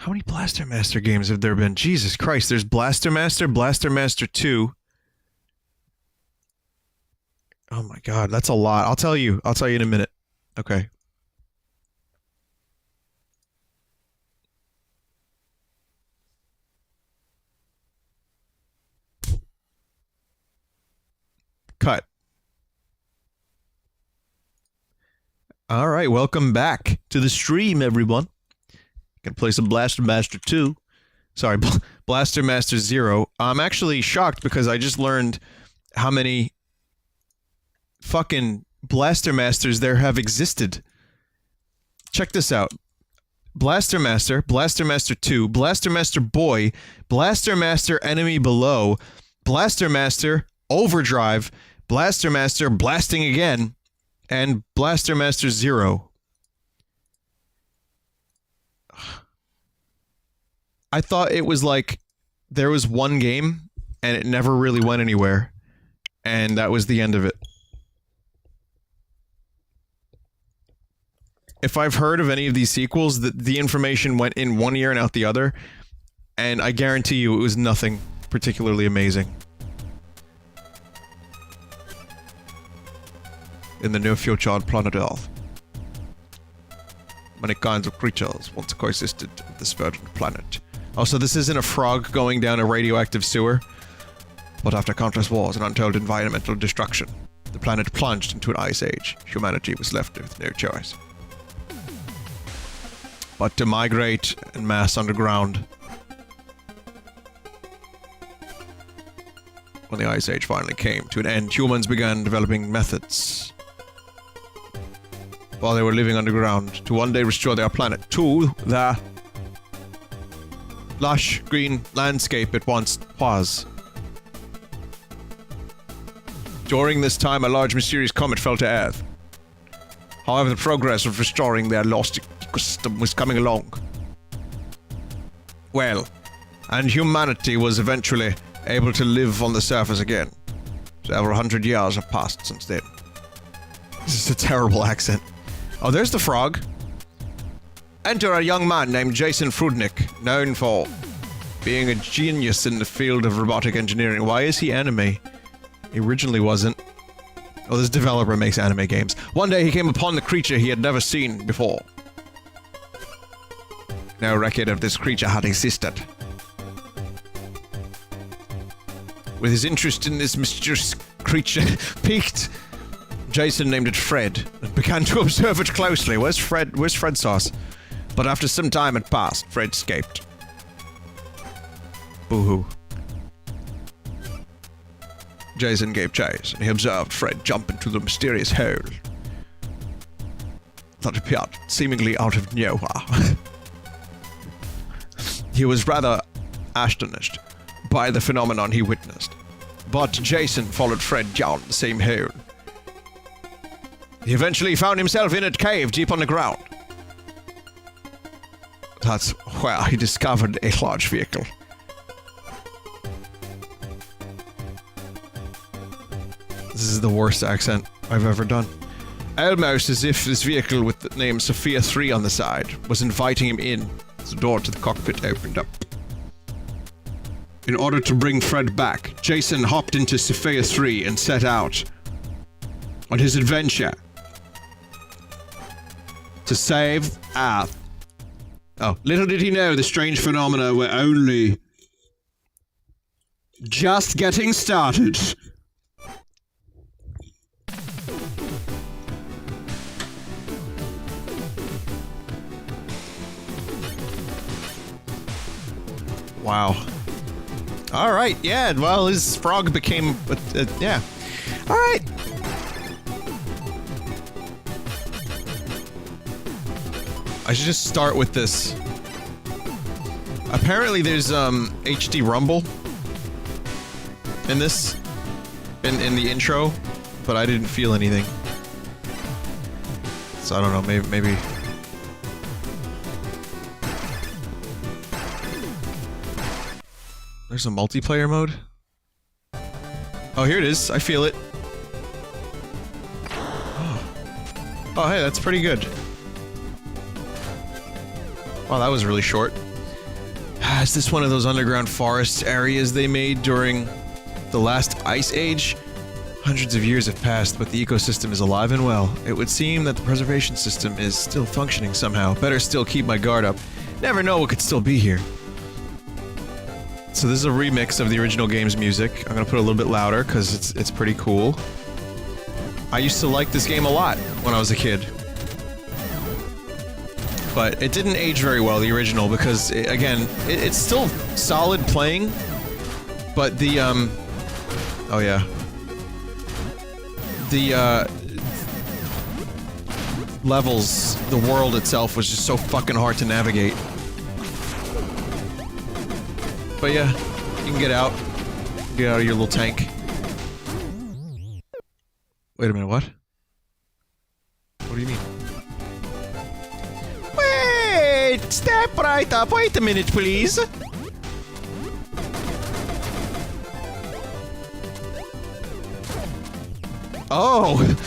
How many Blaster Master games have there been? Jesus Christ, there's Blaster Master, Blaster Master 2. Oh my god, that's a lot. I'll tell you in a minute. Okay. Cut. Alright, welcome back to the stream, everyone. Gonna play some Blaster Master 2. Sorry, Blaster Master 0. I'm actually shocked because I just learned how many fucking Blaster Masters there have existed. Check this out. Blaster Master, Blaster Master 2, Blaster Master Boy, Blaster Master Enemy Below, Blaster Master Overdrive, Blaster Master Blasting Again, and Blaster Master 0. I thought it was like there was one game and it never really went anywhere, and that was the end of it. If I've heard of any of these sequels, the information went in one ear and out the other, and I guarantee you it was nothing particularly amazing. In the near future on planet Earth, many kinds of creatures once coexisted with this verdant planet. Oh, so this isn't a frog going down a radioactive sewer? But after countless wars and untold environmental destruction, the planet plunged into an ice age. Humanity was left with no choice but to migrate and mass underground. When the ice age finally came to an end, humans began developing methods while they were living underground to one day restore their planet to the lush green landscape it once was. During this time, a large mysterious comet fell to Earth. However, the progress of restoring their lost ecosystem was coming along well, and humanity was eventually able to live on the surface again. Several hundred years have passed since then. This is a terrible accent. Oh, there's the frog. Enter a young man named Jason Frudnick, known for being a genius in the field of robotic engineering. Why is he anime? He originally wasn't. Oh, this developer makes anime games. One day he came upon the creature he had never seen before. No record of this creature had existed. With his interest in this mysterious creature piqued, Jason named it Fred and began to observe it closely. Where's Vinesauce? But after some time had passed, Fred escaped. Boo-hoo. Jason gave chase, and he observed Fred jump into the mysterious hole that appeared seemingly out of nowhere. He was rather astonished by the phenomenon he witnessed, but Jason followed Fred down the same hole. He eventually found himself in a cave deep underground. That's where he discovered a large vehicle. This is the worst accent I've ever done. Almost as if this vehicle with the name Sophia 3 on the side was inviting him in. The door to the cockpit opened up. In order to bring Fred back, Jason hopped into Sophia 3 and set out on his adventure to save Earth. Oh, little did he know the strange phenomena were only just getting started. Wow. Alright, yeah, well, his frog became... yeah. Alright. I should just start with this. Apparently there's, HD Rumble in this, in the intro, but I didn't feel anything. So I don't know, maybe... There's a multiplayer mode? Oh, here it is. I feel it. Oh, hey, that's pretty good. Wow, that was really short. Is this one of those underground forest areas they made during the last ice age? Hundreds of years have passed, but the ecosystem is alive and well. It would seem that the preservation system is still functioning somehow. Better still keep my guard up. Never know what could still be here. So this is a remix of the original game's music. I'm gonna put it a little bit louder, because it's pretty cool. I used to like this game a lot when I was a kid. But it didn't age very well, the original, because, it's still solid playing, but the, oh yeah. The, levels, the world itself was just so fucking hard to navigate. But yeah, you can get out of your little tank. Wait a minute, what? What do you mean? Wait! Step right up, wait a minute, please! Oh!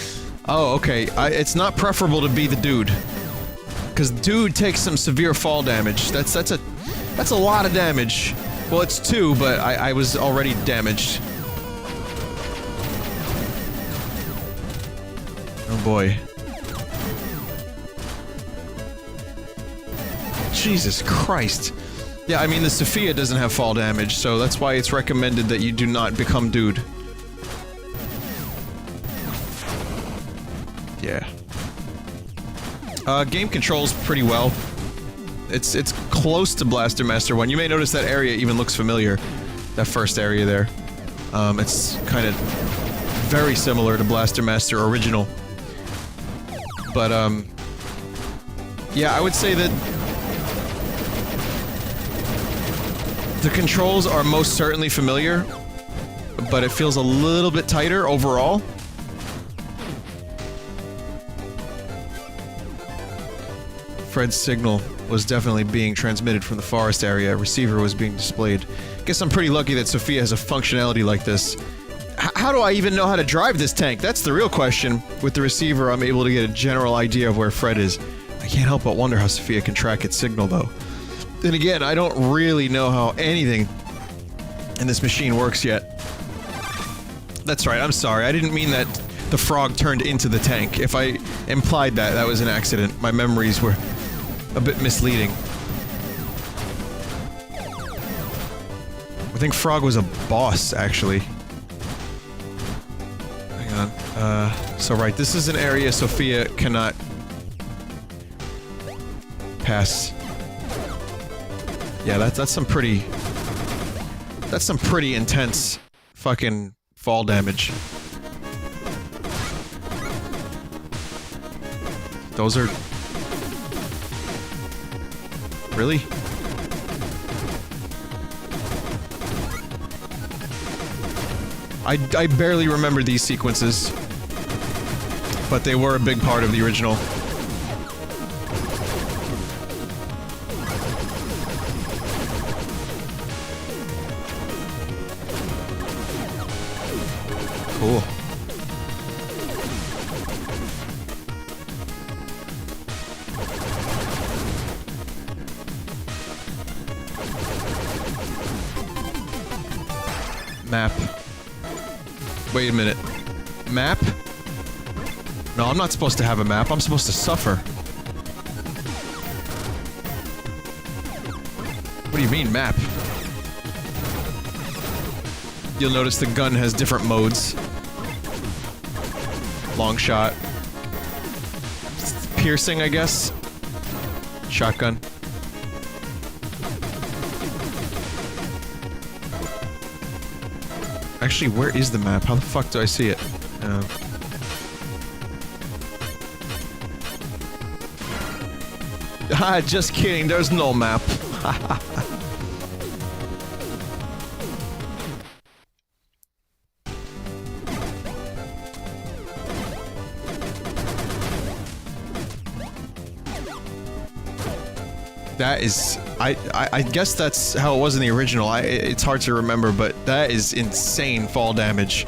Oh, okay. It's not preferable to be the dude. Because dude takes some severe fall damage. That's a lot of damage. Well, it's 2, but I was already damaged. Oh boy. Jesus Christ. Yeah, I mean, the Sophia doesn't have fall damage, so that's why it's recommended that you do not become dude. Yeah. Game controls pretty well. It's close to Blaster Master 1. You may notice that area even looks familiar. That first area there. It's kind of very similar to Blaster Master original. But, yeah, I would say that the controls are most certainly familiar, but it feels a little bit tighter overall. Fred's signal was definitely being transmitted from the forest area. A receiver was being displayed. Guess I'm pretty lucky that Sophia has a functionality like this. How do I even know how to drive this tank? That's the real question. With the receiver, I'm able to get a general idea of where Fred is. I can't help but wonder how Sophia can track its signal, though. Then again, I don't really know how anything in this machine works yet. That's right, I'm sorry. I didn't mean that the frog turned into the tank. If I implied that, that was an accident. My memories were a bit misleading. I think Frog was a boss, actually. Hang on. So right, this is an area Sophia cannot pass. Yeah, that's some pretty intense fucking fall damage. Those are... Really? I barely remember these sequences, but they were a big part of the original. Cool. Map. Wait a minute. Map? No, I'm not supposed to have a map. I'm supposed to suffer. What do you mean, map? You'll notice the gun has different modes. Long shot. Piercing, I guess. Shotgun. Actually, where is the map? How the fuck do I see it? Just kidding, there's no map. That is... I guess that's how it was in the original. It's hard to remember, but that is insane fall damage.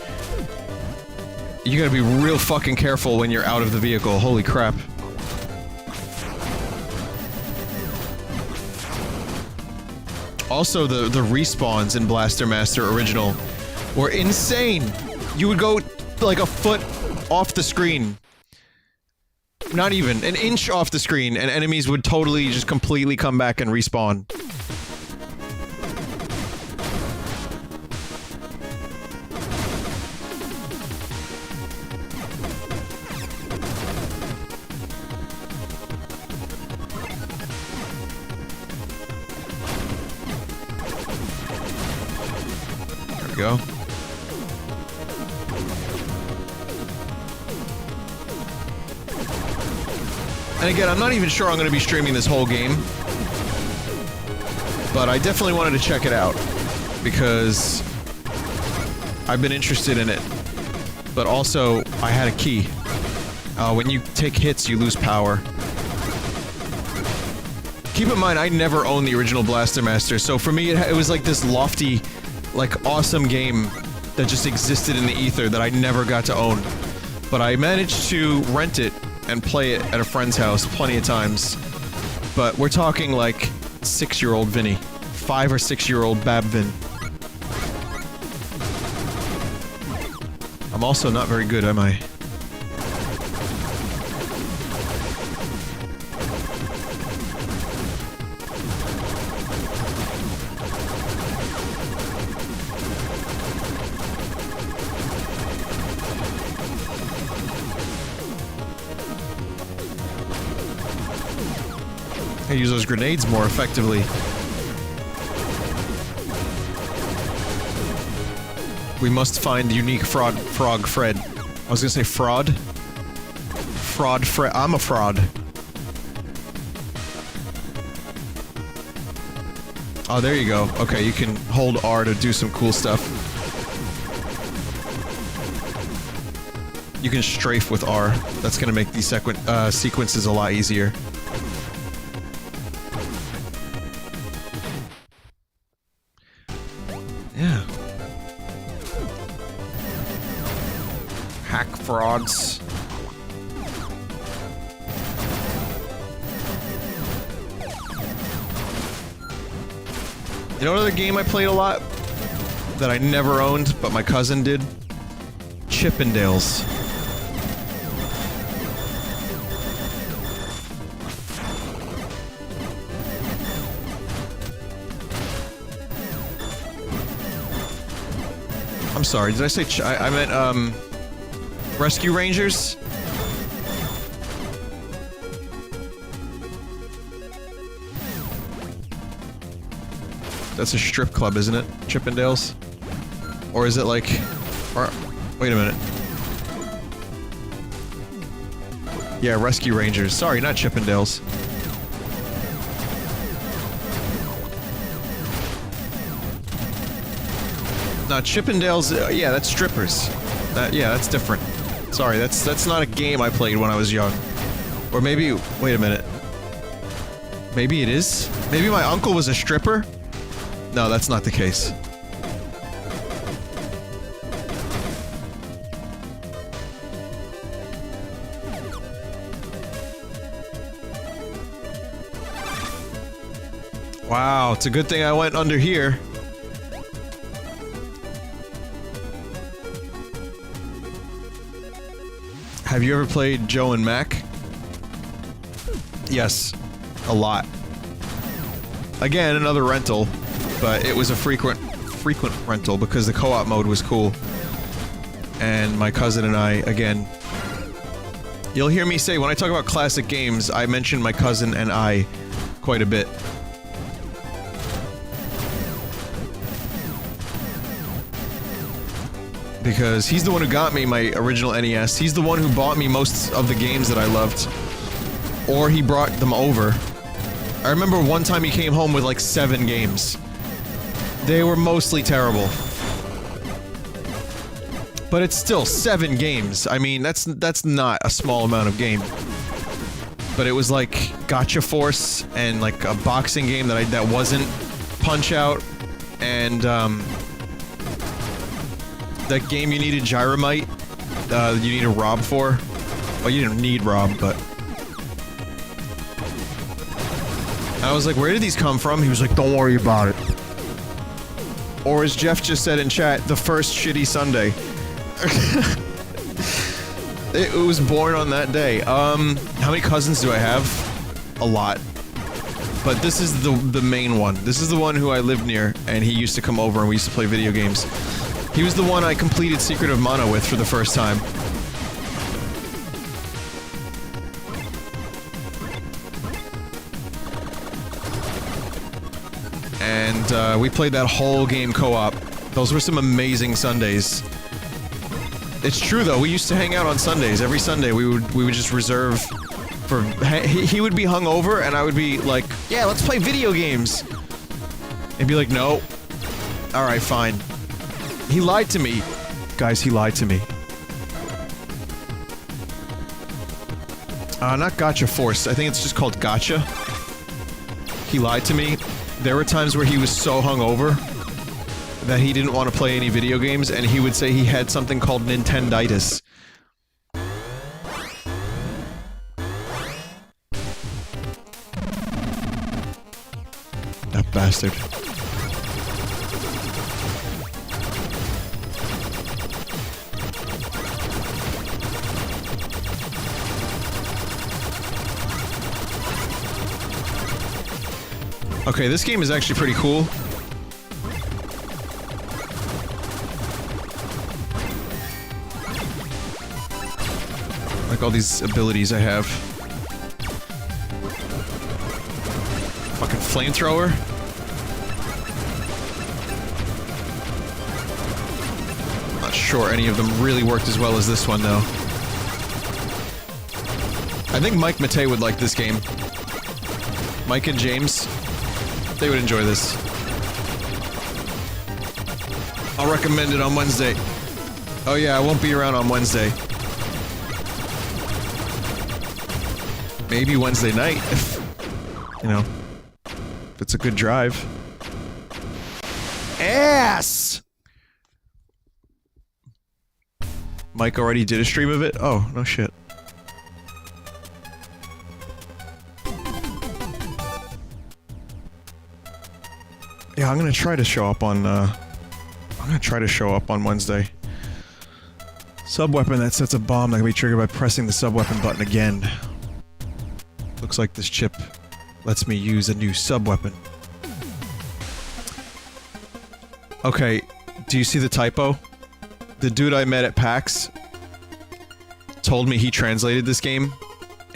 You gotta be real fucking careful when you're out of the vehicle. Holy crap. Also, the respawns in Blaster Master Original were insane. You would go like a foot off the screen. Not even, an inch off the screen, and enemies would totally just completely come back and respawn. There we go. And again, I'm not even sure I'm going to be streaming this whole game, but I definitely wanted to check it out, because I've been interested in it, but also, I had a key. When you take hits, you lose power. Keep in mind, I never owned the original Blaster Master, so for me, it was like this lofty, like, awesome game that just existed in the ether that I never got to own. But I managed to rent it and play it at a friend's house plenty of times. But we're talking like 6-year-old Vinny. 5 or 6-year-old Babvin. I'm also not very good, am I? I use those grenades more effectively. We must find the unique frog Fred. I was gonna say fraud. Fraud Fred. I'm a fraud. Oh, there you go. Okay, you can hold R to do some cool stuff. You can strafe with R. That's gonna make these sequences a lot easier. Yeah. Hack frauds. You know another game I played a lot that I never owned, but my cousin did? Chippendales. I'm sorry, did I say I meant, Rescue Rangers? That's a strip club, isn't it? Chippendales? Or is it like... Or, wait a minute. Yeah, Rescue Rangers. Sorry, not Chippendales. No, Chippendales, yeah, that's strippers. Yeah, that's different. Sorry, that's not a game I played when I was young. Or maybe, wait a minute. Maybe it is? Maybe my uncle was a stripper? No, that's not the case. Wow, it's a good thing I went under here. Have you ever played Joe and Mac? Yes, a lot. Again, another rental, but it was a frequent rental because the co-op mode was cool. And my cousin and I, again... You'll hear me say, when I talk about classic games, I mention my cousin and I quite a bit. Because he's the one who got me my original NES. He's the one who bought me most of the games that I loved. Or he brought them over. I remember one time he came home with like 7 games. They were mostly terrible. But it's still 7 games. I mean, that's not a small amount of game. But it was like Gotcha Force and like a boxing game that wasn't Punch-Out, and that game you needed Gyromite, you needed Rob for. Well, you didn't need Rob, but... I was like, where did these come from? He was like, don't worry about it. Or as Jeff just said in chat, the first shitty Sunday. It was born on that day. How many cousins do I have? A lot. But this is the main one. This is the one who I lived near, and he used to come over and we used to play video games. He was the one I completed Secret of Mana with for the first time. And we played that whole game co-op. Those were some amazing Sundays. It's true though, we used to hang out on Sundays. Every Sunday we would just reserve for... He would be hungover and I would be like, yeah, let's play video games. And be like, no. Alright, fine. He lied to me. Guys, he lied to me. Not Gotcha Force. I think it's just called Gotcha. He lied to me. There were times where he was so hungover that he didn't want to play any video games, and he would say he had something called Nintenditis. That bastard. Okay, this game is actually pretty cool. Like all these abilities I have. Fucking flamethrower. Not sure any of them really worked as well as this one though. I think Mike Matei would like this game. Mike and James, they would enjoy this. I'll recommend it on Wednesday. Oh yeah, I won't be around on Wednesday. Maybe Wednesday night, if, you know, if it's a good drive. Ass! Mike already did a stream of it? Oh, no shit. Yeah, I'm gonna try to show up on, Wednesday. Sub-weapon that sets a bomb that can be triggered by pressing the sub-weapon button again. Looks like this chip lets me use a new sub-weapon. Okay, do you see the typo? The dude I met at PAX told me he translated this game,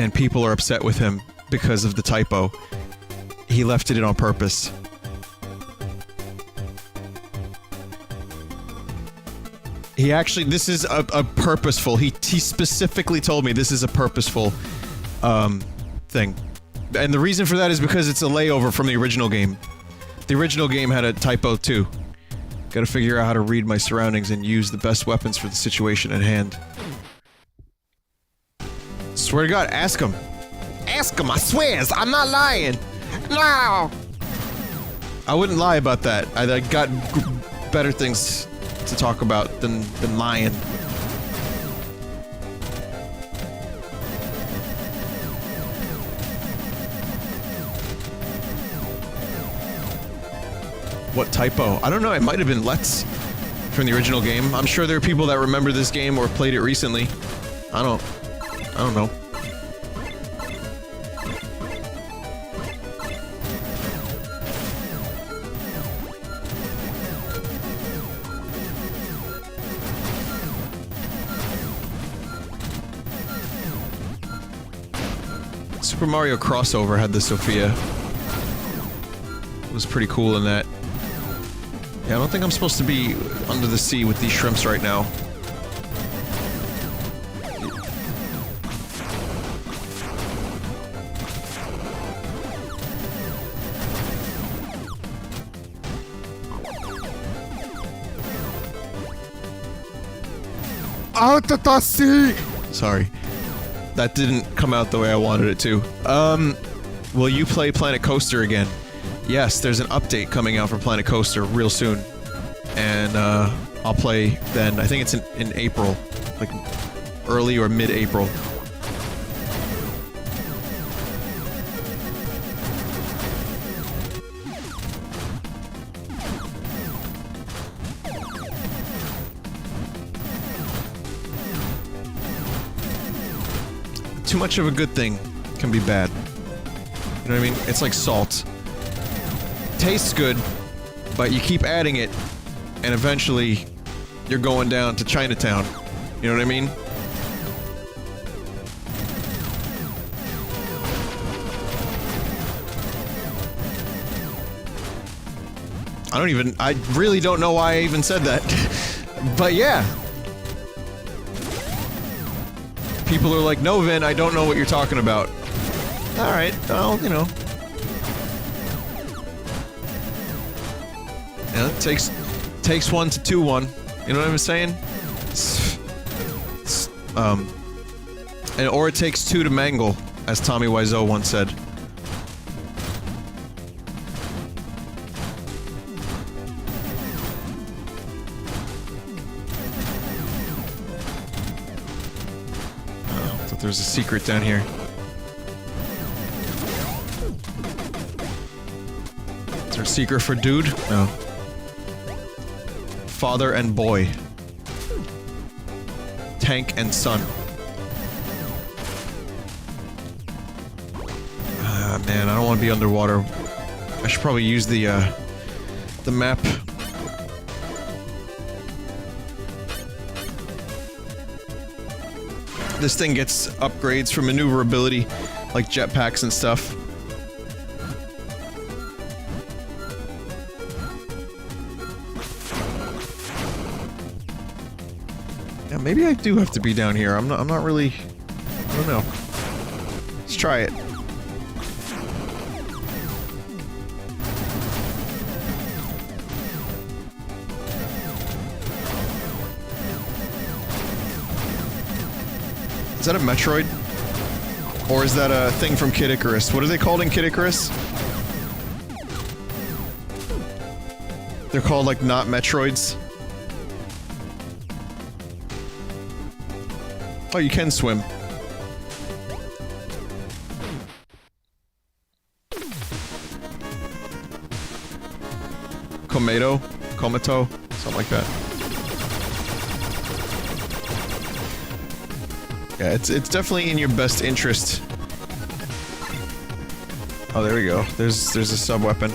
and people are upset with him because of the typo. He left it in on purpose. He actually, this is a purposeful, he specifically told me this is a purposeful, thing. And the reason for that is because it's a layover from the original game. The original game had a typo too. Gotta figure out how to read my surroundings and use the best weapons for the situation at hand. Swear to God, ask him. Ask him, I swears, I'm not lying. No! I wouldn't lie about that. I got better things to talk about than lying. What typo? I don't know, it might have been Let's from the original game. I'm sure there are people that remember this game or played it recently. I don't know. Super Mario Crossover had the Sophia. It was pretty cool in that. Yeah, I don't think I'm supposed to be under the sea with these shrimps right now. Out of the sea! Sorry. That didn't come out the way I wanted it to. Will you play Planet Coaster again? Yes, there's an update coming out for Planet Coaster real soon. And, I'll play then. I think it's in April. Like, early or mid-April. too much of a good thing can be bad. You know what I mean? It's like salt. Tastes good, but you keep adding it, and eventually you're going down to Chinatown. You know what I mean? I really don't know why I even said that. But yeah. People are like, no, Vin, I don't know what you're talking about. Alright, well, you know. Yeah, it takes one to 2-1. You know what I'm saying? Or it takes 2 to mangle, as Tommy Wiseau once said. There's a secret down here. Is there a secret for dude? No. Father and boy. Tank and son. Ah, man, I don't want to be underwater. I should probably use the map. This thing gets upgrades for maneuverability, like jetpacks and stuff. Yeah, maybe I do have to be down here. I'm not really... I don't know. Let's try it. Is that a Metroid? Or is that a thing from Kid Icarus? What are they called in Kid Icarus? They're called, like, not Metroids. Oh, you can swim. Komodo, something like that. Yeah, it's definitely in your best interest. Oh, there we go. There's a sub-weapon.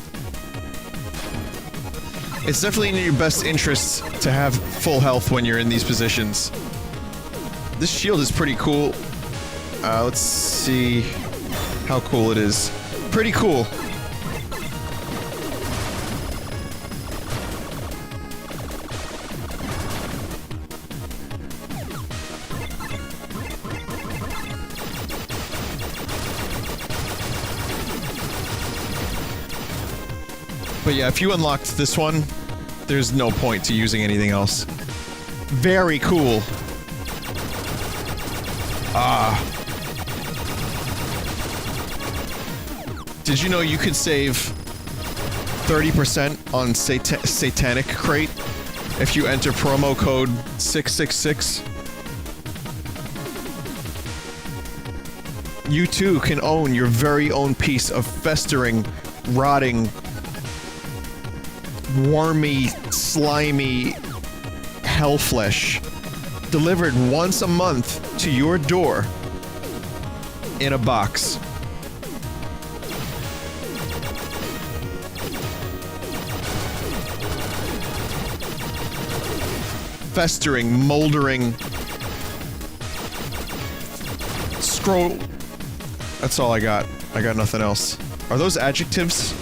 It's definitely in your best interest to have full health when you're in these positions. This shield is pretty cool. Let's see how cool it is. Pretty cool. But yeah, if you unlocked this one, there's no point to using anything else. Very cool. Ah. Did you know you could save 30% on Satanic Crate if you enter promo code 666? You too can own your very own piece of festering, rotting, wormy, slimy hellflesh delivered once a month to your door in a box. Festering, moldering, scroll. That's all I got. I got nothing else. Are those adjectives?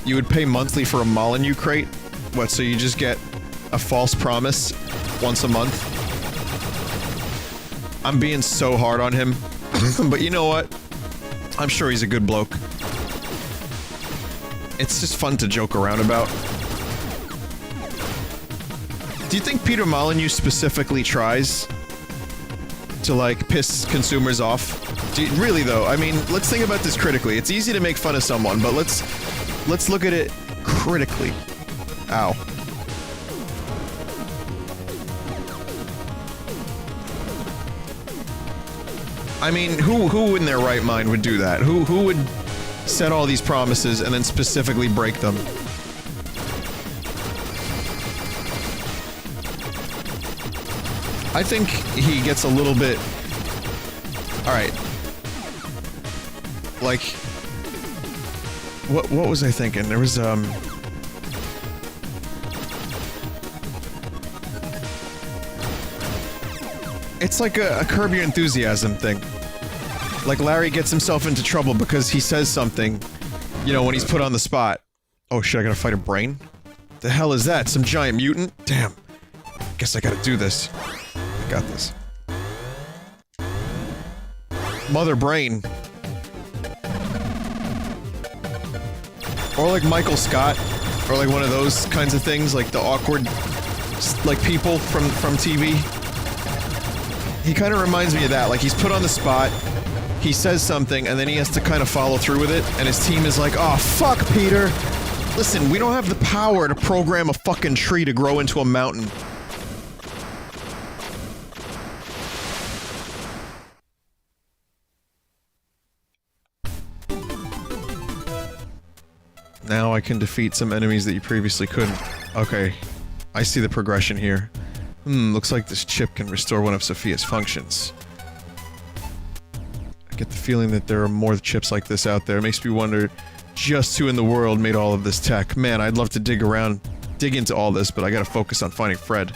You would pay monthly for a Molyneux crate? What, so you just get a false promise once a month? I'm being so hard on him. But you know what? I'm sure he's a good bloke. It's just fun to joke around about. Do you think Peter Molyneux specifically tries to, like, piss consumers off? Really, though, I mean, let's think about this critically. It's easy to make fun of someone, but let's look at it critically. Ow. I mean, who in their right mind would do that? Who would set all these promises and then specifically break them? I think he gets a little bit... Alright. Like... What was I thinking? There was, It's like a Curb Your Enthusiasm thing. Like Larry gets himself into trouble because he says something, you know, when he's put on the spot. Oh shit, I gotta fight a brain? The hell is that? Some giant mutant? Damn. Guess I gotta do this. I got this. Mother Brain. Or like Michael Scott. Or like one of those kinds of things, like the awkward, like people from TV. He kind of reminds me of that, like he's put on the spot, he says something, and then he has to kind of follow through with it, and his team is like, "Oh, fuck, Peter! Listen, we don't have the power to program a fucking tree to grow into a mountain." Now I can defeat some enemies that you previously couldn't. Okay, I see the progression here. Looks like this chip can restore one of Sophia's functions. I get the feeling that there are more chips like this out there. It makes me wonder just who in the world made all of this tech. Man, I'd love to dig into all this, but I gotta focus on finding Fred.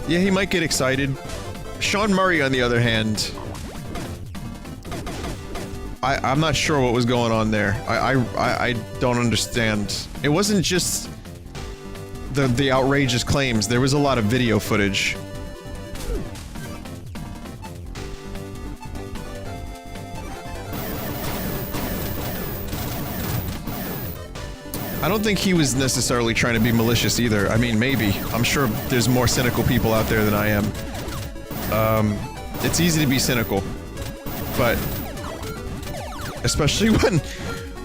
Yeah, he might get excited. Sean Murray, on the other hand... I'm not sure what was going on there. I don't understand. It wasn't just... the outrageous claims, there was a lot of video footage. I don't think he was necessarily trying to be malicious either. I mean, maybe. I'm sure there's more cynical people out there than I am. It's easy to be cynical. But... especially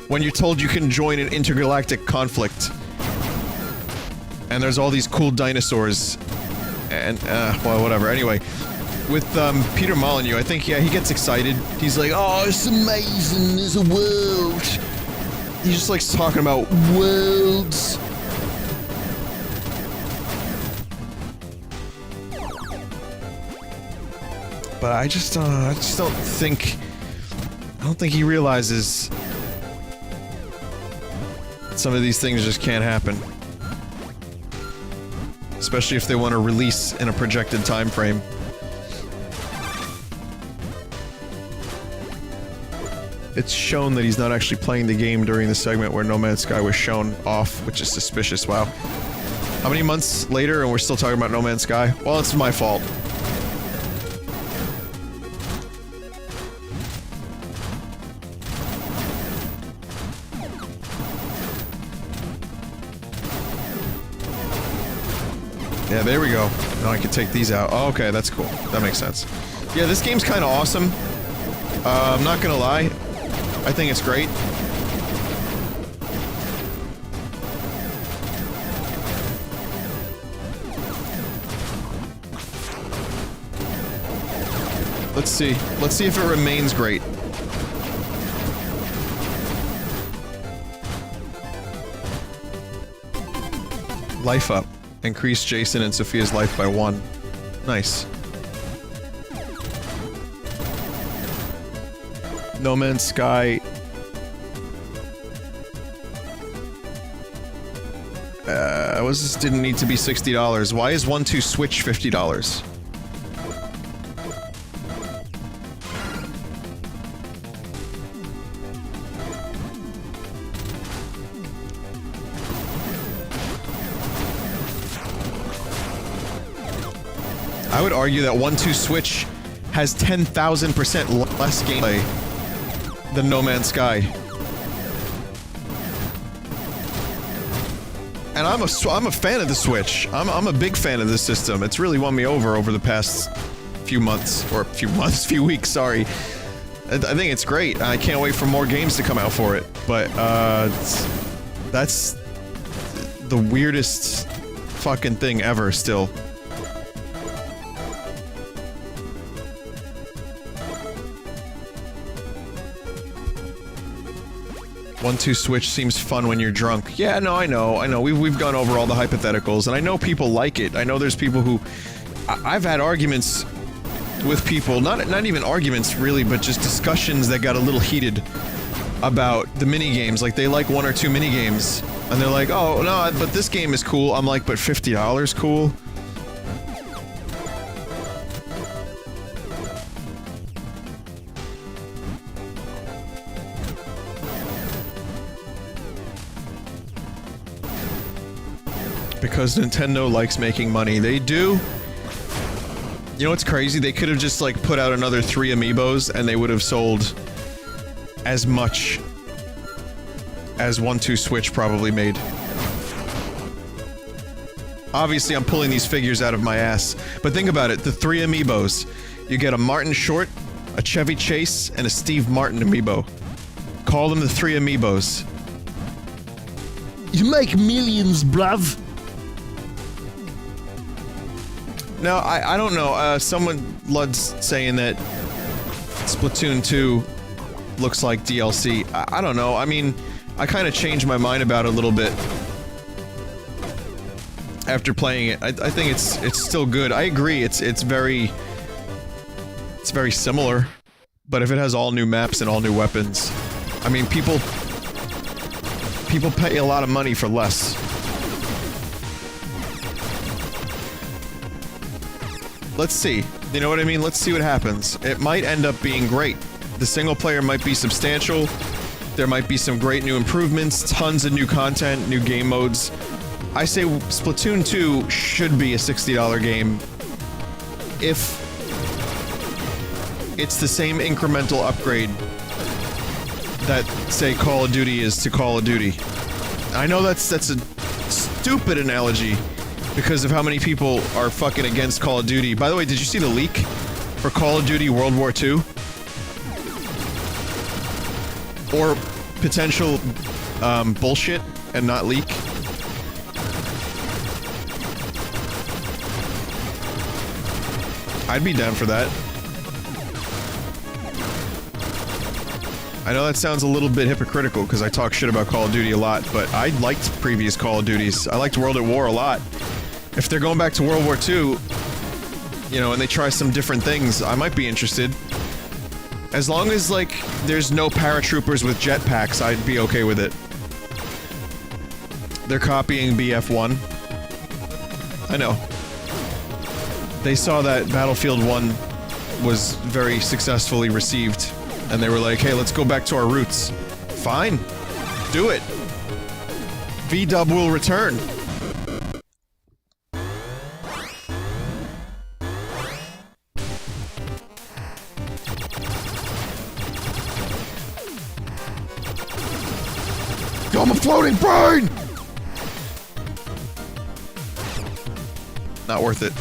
when you're told you can join an intergalactic conflict. And there's all these cool dinosaurs, and, well, whatever. Anyway, with, Peter Molyneux, I think, yeah, he gets excited. He's like, "Oh, it's amazing, there's a world." He just likes talking about worlds. But I just don't think... I don't think he realizes that some of these things just can't happen. Especially if they want to release in a projected time frame. It's shown that he's not actually playing the game during the segment where No Man's Sky was shown off, which is suspicious. Wow. How many months later and we're still talking about No Man's Sky? Well, it's my fault. Yeah, there we go. Now I can take these out. Oh, okay, that's cool. That makes sense. Yeah, this game's kind of awesome. I'm not gonna lie. I think it's great. Let's see. Let's see if it remains great. Life up. Increase Jason and Sophia's life by 1. Nice. No Man's Sky... this didn't need to be $60. Why is 1-2 Switch $50? I would argue that 1-2 Switch has 10,000% less gameplay than No Man's Sky. And I'm a fan of the Switch. I'm a big fan of this system. It's really won me over the past few months, or few weeks, sorry. I think it's great. I can't wait for more games to come out for it. But, that's the weirdest fucking thing ever still. 1-2 switch seems fun when you're drunk. Yeah, no, I know. We've gone over all the hypotheticals, and I know people like it. I know there's people who... I've had arguments with people, not even arguments really, but just discussions that got a little heated about the minigames. Like, they like 1 or 2 minigames, and they're like, oh, no, but this game is cool. I'm like, but $50 cool? Because Nintendo likes making money. They do. You know what's crazy? They could have just, like, put out another 3 amiibos, and they would have sold as much as 1-2 Switch probably made. Obviously, I'm pulling these figures out of my ass, but think about it. The 3 amiibos. You get a Martin Short, a Chevy Chase, and a Steve Martin amiibo. Call them the 3 amiibos. You make millions, bruv. No, I don't know. Lud's saying that Splatoon 2 looks like DLC. I don't know. I mean, I kind of changed my mind about it a little bit after playing it. I think it's still good. I agree. It's very similar, but if it has all new maps and all new weapons, I mean, people pay a lot of money for less. Let's see. You know what I mean? Let's see what happens. It might end up being great. The single player might be substantial. There might be some great new improvements, tons of new content, new game modes. I say Splatoon 2 should be a $60 game if it's the same incremental upgrade that, say, Call of Duty is to Call of Duty. I know that's a stupid analogy because of how many people are fucking against Call of Duty. By the way, did you see the leak for Call of Duty World War II? Or potential bullshit and not leak? I'd be down for that. I know that sounds a little bit hypocritical because I talk shit about Call of Duty a lot, but I liked previous Call of Duties. I liked World at War a lot. If they're going back to World War II, you know, and they try some different things, I might be interested. As long as, like, there's no paratroopers with jetpacks, I'd be okay with it. They're copying BF1. I know. They saw that Battlefield 1 was very successfully received, and they were like, hey, let's go back to our roots. Fine. Do it. V-Dub will return. Yo, I'm a floating brain! Not worth it.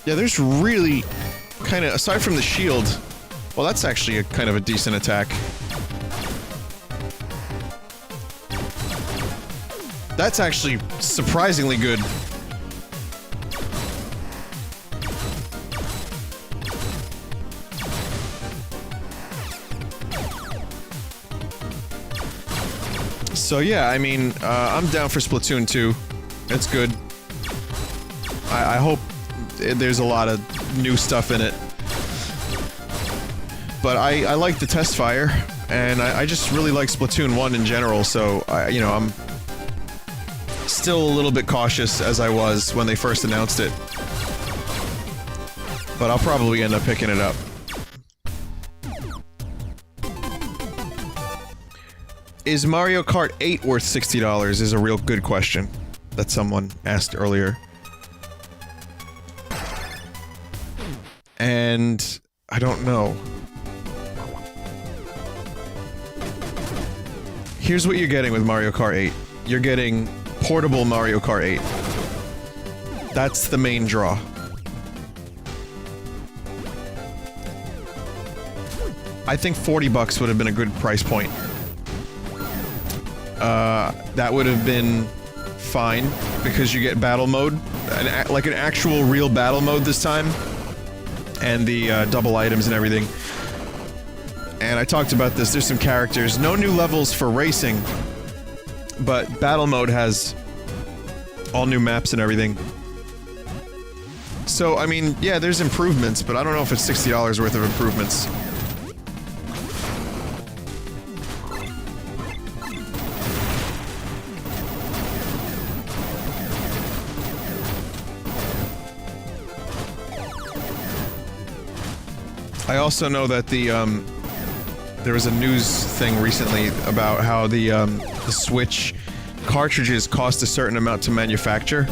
Yeah, there's really kind of, aside from the shield, well, that's actually a kind of a decent attack. That's actually surprisingly good. So yeah, I mean, I'm down for Splatoon 2. It's good. I hope there's a lot of new stuff in it. But I like the test fire, and I just really like Splatoon 1 in general, so, you know, I'm still a little bit cautious as I was when they first announced it. But I'll probably end up picking it up. Is Mario Kart 8 worth $60 is a real good question that someone asked earlier. And I don't know. Here's what you're getting with Mario Kart 8. You're getting portable Mario Kart 8. That's the main draw. I think 40 bucks would have been a good price point. That would have been fine, because you get battle mode, like an actual real battle mode this time, and the double items and everything. And I talked about this, there's some characters, no new levels for racing, but battle mode has all new maps and everything. So, I mean, yeah, there's improvements, but I don't know if it's $60 worth of improvements. I also know that there was a news thing recently about how the Switch cartridges cost a certain amount to manufacture.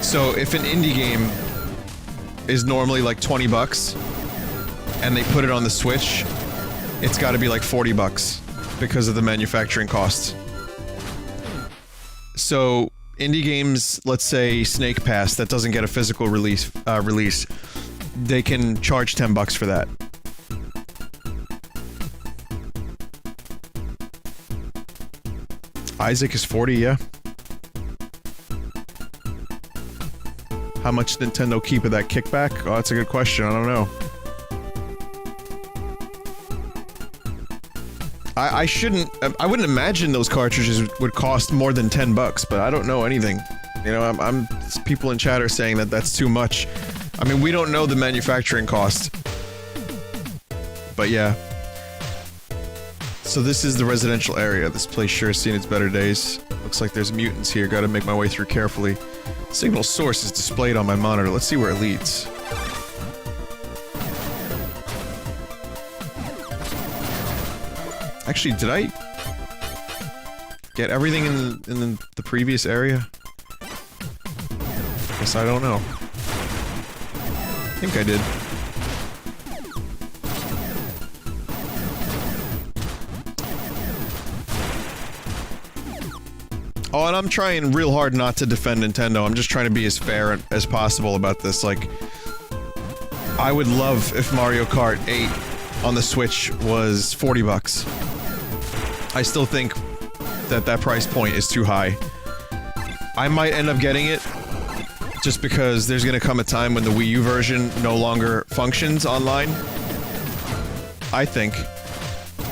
So if an indie game is normally like 20 bucks, and they put it on the Switch, it's gotta be like 40 bucks because of the manufacturing costs. So indie games, let's say Snake Pass, that doesn't get a physical release, they can charge 10 bucks for that. Isaac is 40, yeah. How much Nintendo keep of that kickback? Oh, that's a good question. I don't know. I wouldn't imagine those cartridges would cost more than 10 bucks, but I don't know anything. You know, people in chat are saying that that's too much. I mean, we don't know the manufacturing cost. But yeah. So this is the residential area. This place sure has seen its better days. Looks like there's mutants here. Gotta make my way through carefully. Signal source is displayed on my monitor. Let's see where it leads. Actually, did I get everything in the previous area? Guess I don't know. I think I did. Oh, and I'm trying real hard not to defend Nintendo. I'm just trying to be as fair as possible about this. Like, I would love if Mario Kart 8 on the Switch was 40 bucks. I still think that that price point is too high. I might end up getting it just because there's gonna come a time when the Wii U version no longer functions online. I think.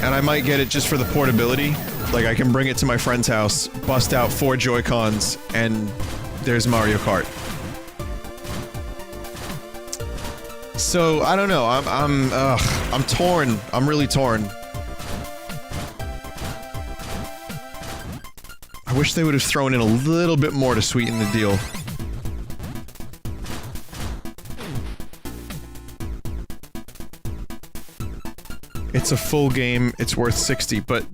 And I might get it just for the portability. Like, I can bring it to my friend's house, bust out 4 Joy-Cons, and there's Mario Kart. So, I don't know, I'm torn. I'm really torn. I wish they would have thrown in a little bit more to sweeten the deal. It's a full game, it's worth 60, but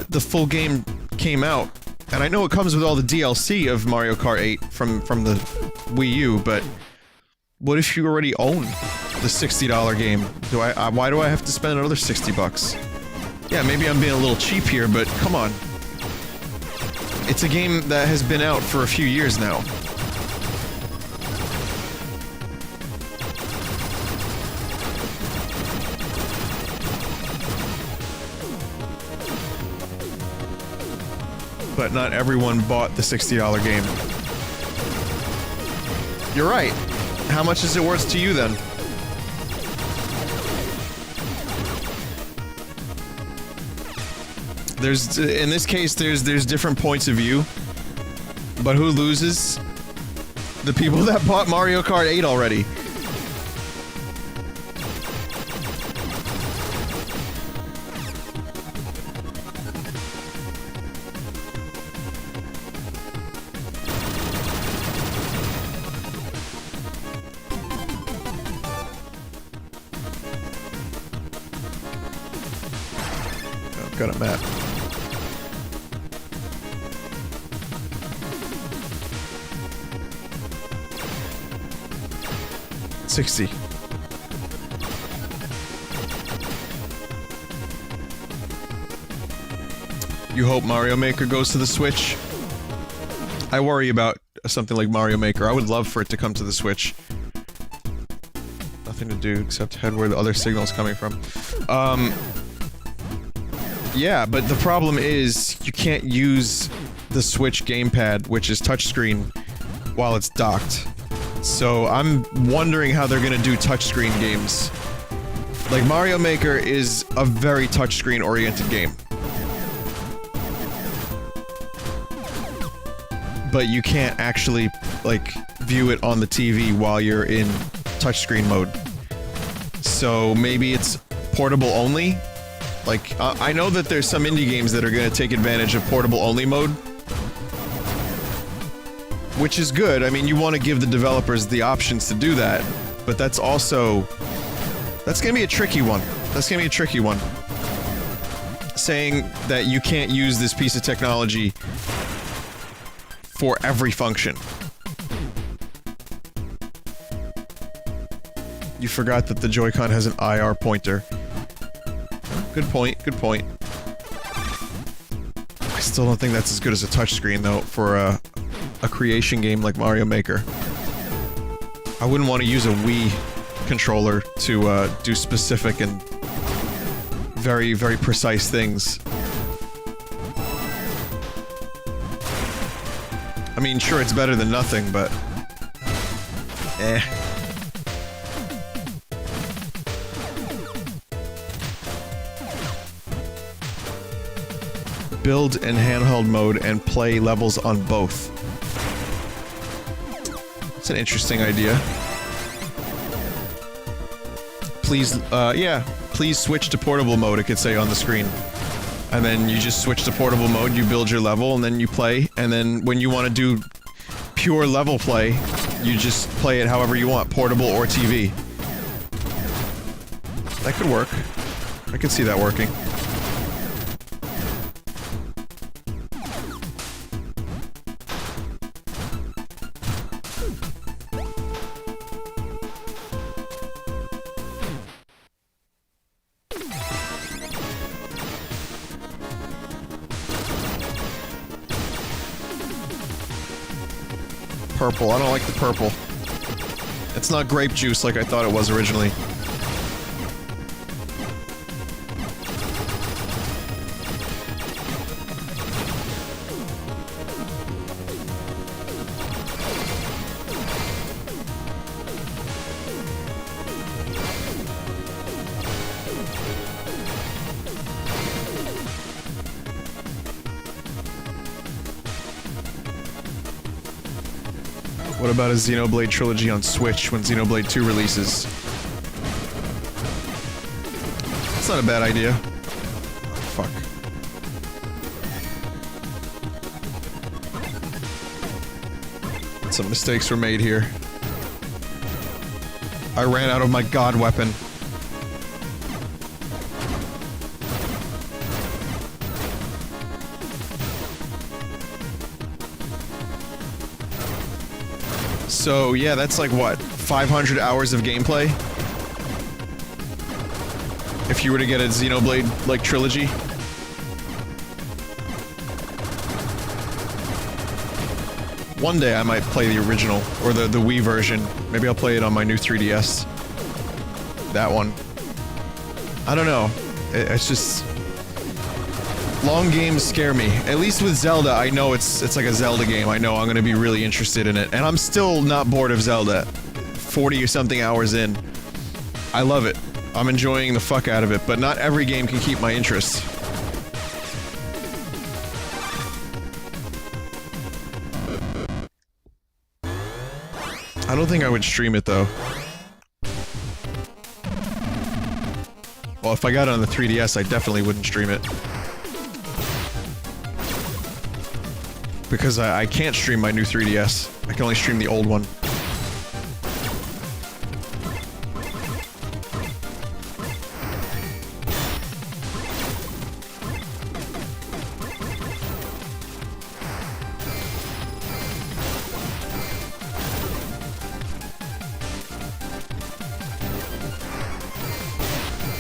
the full game came out, and I know it comes with all the DLC of Mario Kart 8 from the Wii U, but what if you already own the $60 game? Why do I have to spend another 60 bucks? Yeah, maybe I'm being a little cheap here, but come on. It's a game that has been out for a few years now. But not everyone bought the $60 game. You're right. How much is it worth to you then? In this case, there's different points of view. But who loses? The people that bought Mario Kart 8 already. Got a map. $60. You hope Mario Maker goes to the Switch. I worry about something like Mario Maker. I would love for it to come to the Switch. Nothing to do except head where the other signal's coming from. Yeah, but the problem is you can't use the Switch gamepad, which is touchscreen, while it's docked. So I'm wondering how they're gonna do touchscreen games. Like, Mario Maker is a very touchscreen-oriented game. But you can't actually, like, view it on the TV while you're in touchscreen mode. So maybe it's portable only? Like, I know that there's some indie games that are gonna take advantage of portable only mode. Which is good. I mean, you want to give the developers the options to do that. But that's also... that's gonna be a tricky one. That's gonna be a tricky one. Saying that you can't use this piece of technology for every function. You forgot that the Joy-Con has an IR pointer. Good point, good point. I still don't think that's as good as a touchscreen, though, for a creation game like Mario Maker. I wouldn't want to use a Wii controller to do specific and very, very precise things. I mean, sure, it's better than nothing, but... eh. Build in handheld mode and play levels on both. It's an interesting idea. Please, yeah. Please switch to portable mode, it could say on the screen. And then you just switch to portable mode, you build your level, and then you play. And then when you want to do pure level play, you just play it however you want, portable or TV. That could work. I could see that working. Purple. I don't like the purple. It's not grape juice like I thought it was originally. What about a Xenoblade trilogy on Switch when Xenoblade 2 releases? That's not a bad idea. Oh, fuck. Some mistakes were made here. I ran out of my god weapon. So, yeah, that's like, what, 500 hours of gameplay? If you were to get a Xenoblade, like, trilogy? One day I might play the original, or the Wii version. Maybe I'll play it on my new 3DS. That one. I don't know. It's just... long games scare me. At least with Zelda, I know it's like a Zelda game. I know I'm gonna be really interested in it. And I'm still not bored of Zelda. 40 or something hours in. I love it. I'm enjoying the fuck out of it, but not every game can keep my interest. I don't think I would stream it, though. Well, if I got it on the 3DS, I definitely wouldn't stream it. Because I can't stream my new 3DS. I can only stream the old one.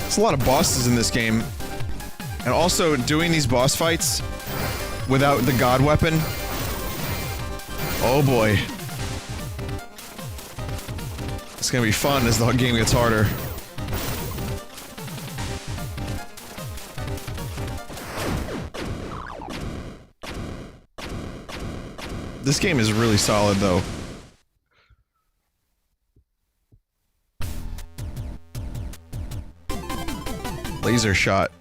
There's a lot of bosses in this game. And also, doing these boss fights, without the god weapon. Oh boy. It's gonna be fun as the game gets harder. This game is really solid, though. Laser shot.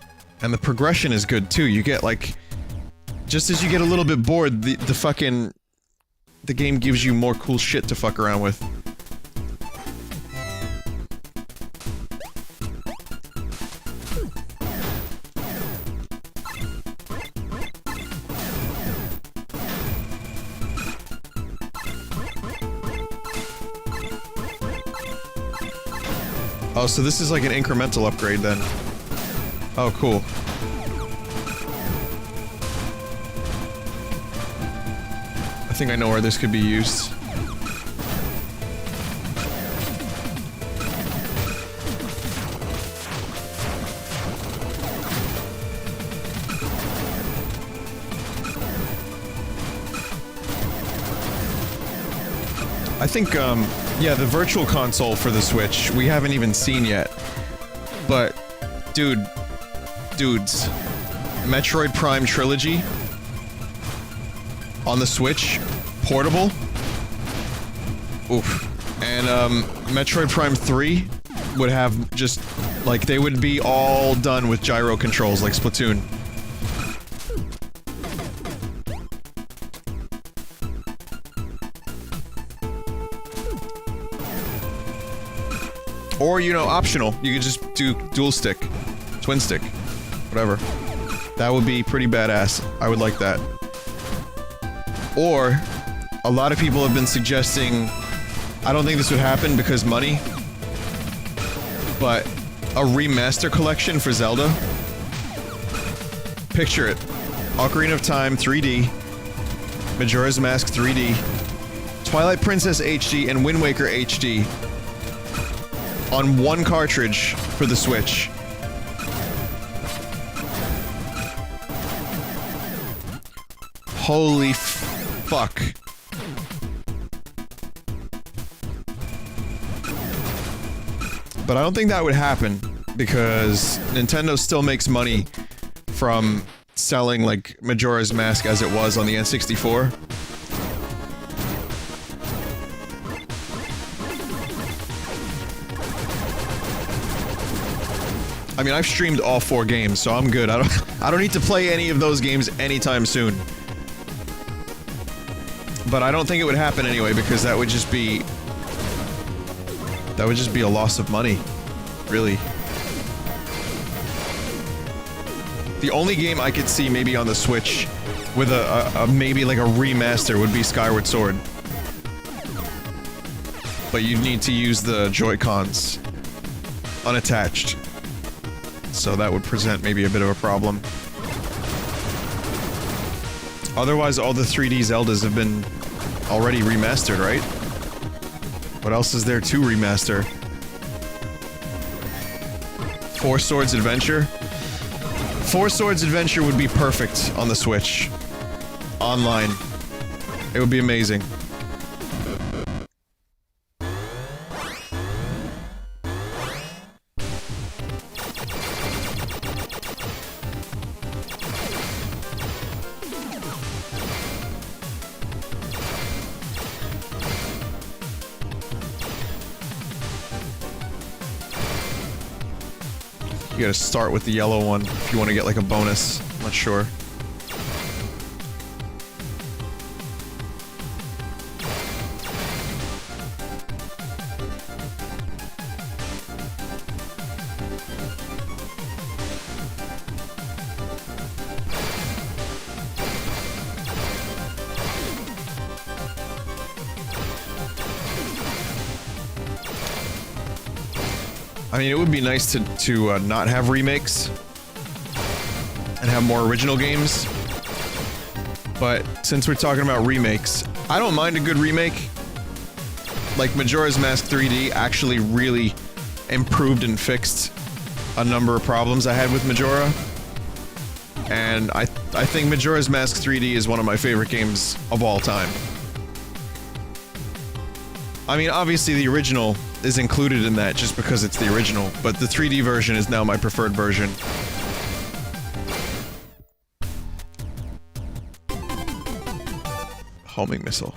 And the progression is good, too. You get, like... Just as you get a little bit bored, the fucking... The game gives you more cool shit to fuck around with. Oh, so this is like an incremental upgrade then. Oh, cool. I think I know where this could be used. I think, yeah, the Virtual Console for the Switch, we haven't even seen yet. But, dudes, Metroid Prime Trilogy on the Switch, portable. Oof. And, Metroid Prime 3 would have just, like, they would be all done with gyro controls, like Splatoon. Or, you know, optional. You could just do dual stick, twin stick, whatever. That would be pretty badass. I would like that. Or, a lot of people have been suggesting, I don't think this would happen because money, but a remaster collection for Zelda. Picture it. Ocarina of Time 3D, Majora's Mask 3D, Twilight Princess HD, and Wind Waker HD. On one cartridge for the Switch. Holy fuck. But I don't think that would happen, because Nintendo still makes money from selling, like, Majora's Mask as it was on the N64. I mean, I've streamed all 4 games, so I'm good. I don't need to play any of those games anytime soon. But I don't think it would happen anyway, because that would just be... That would just be a loss of money. Really. The only game I could see maybe on the Switch with a maybe like a remaster would be Skyward Sword. But you'd need to use the Joy-Cons unattached. So that would present maybe a bit of a problem. Otherwise, all the 3D Zeldas have been already remastered, right? What else is there to remaster? Four Swords Adventure? Four Swords Adventure would be perfect on the Switch. Online. It would be amazing. You gotta start with the yellow one if you want to get like a bonus. I'm not sure. I mean, it would be nice to not have remakes and have more original games, but since we're talking about remakes, I don't mind a good remake. Like Majora's Mask 3D actually really improved and fixed a number of problems I had with Majora. And I think Majora's Mask 3D is one of my favorite games of all time. I mean, obviously the original is included in that just because it's the original, but the 3D version is now my preferred version. Homing missile.